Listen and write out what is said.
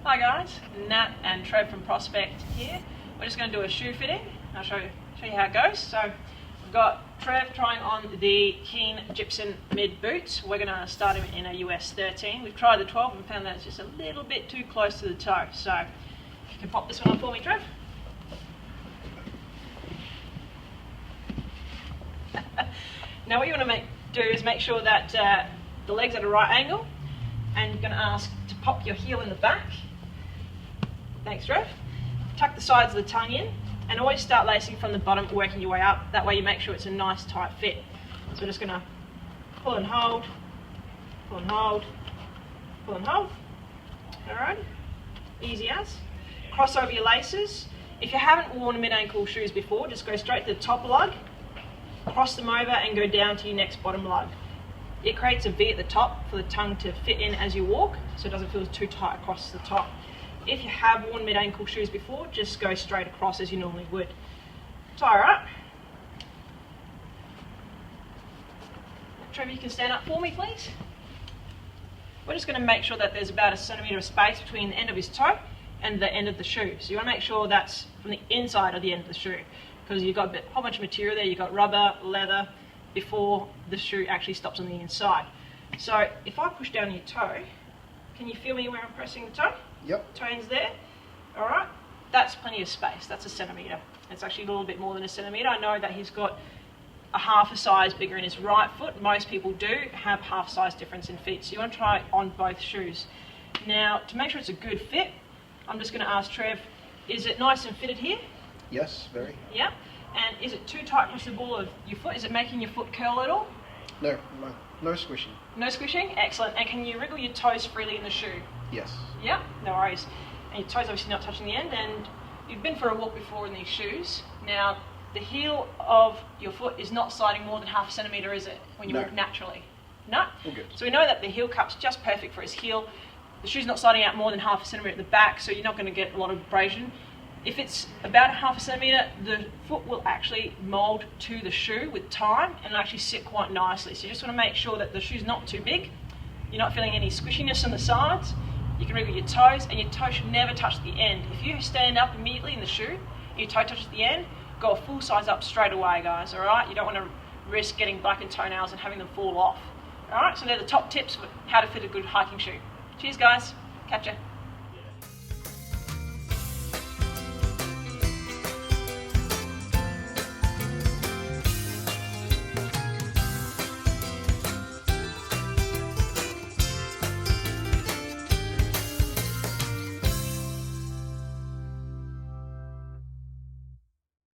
Hi guys, Nat and Trev from Prospect here. We're just going to do a shoe fitting. I'll show you how it goes. So we've got Trev trying on the Keen Gypsum mid boots. We're going to start him in a US 13. We've tried the 12 and found that it's just a little bit too close to the toe. So if you can pop this one on for me, Trev. Now what you want to do is make sure that the leg's at a right angle, and you're going to ask to pop your heel in the back. Thanks, Trev. Tuck the sides of the tongue in, and always start lacing from the bottom, working your way up. That way you make sure it's a nice tight fit. So we're just going to pull and hold, pull and hold, pull and hold. Alright, easy as. Cross over your laces. If you haven't worn mid-ankle shoes before, just go straight to the top lug, cross them over and go down to your next bottom lug. It creates a V at the top for the tongue to fit in as you walk, so it doesn't feel too tight across the top. If you have worn mid-ankle shoes before, just go straight across as you normally would. Tie her up. Trevor, you can stand up for me, please. We're just going to make sure that there's about a centimetre of space between the end of his toe and the end of the shoe. So you want to make sure that's from the inside of the end of the shoe, because you've got a whole bunch of material there. You've got rubber, leather, before the shoe actually stops on the inside. So if I push down your toe, can you feel me where I'm pressing the toe? Yep. Toe end's there. Alright, that's plenty of space. That's a centimetre. It's actually a little bit more than a centimetre. I know that he's got a half a size bigger in his right foot. Most people do have half size difference in feet. So you want to try it on both shoes. Now, to make sure it's a good fit, I'm just going to ask Trev, is it nice and fitted here? Yes, very. Yeah. And is it too tight across the ball of your foot? Is it making your foot curl at all? No squishing. No squishing? Excellent. And can you wriggle your toes freely in the shoe? Yes. Yeah, no worries. And your toes obviously not touching the end, and you've been for a walk before in these shoes. Now, the heel of your foot is not sliding more than half a centimetre, is it, when you walk naturally? No? All good. So we know that the heel cup's just perfect for his heel. The shoe's not sliding out more than half a centimetre at the back, so you're not going to get a lot of abrasion. If it's about a half a centimetre, the foot will actually mould to the shoe with time and it'll actually sit quite nicely. So you just want to make sure that the shoe's not too big, you're not feeling any squishiness on the sides. You can wriggle your toes, and your toe should never touch the end. If you stand up immediately in the shoe, and your toe touches the end, go a full size up straight away, guys, alright? You don't want to risk getting blackened toenails and having them fall off. Alright, so they're the top tips for how to fit a good hiking shoe. Cheers, guys. Catch ya.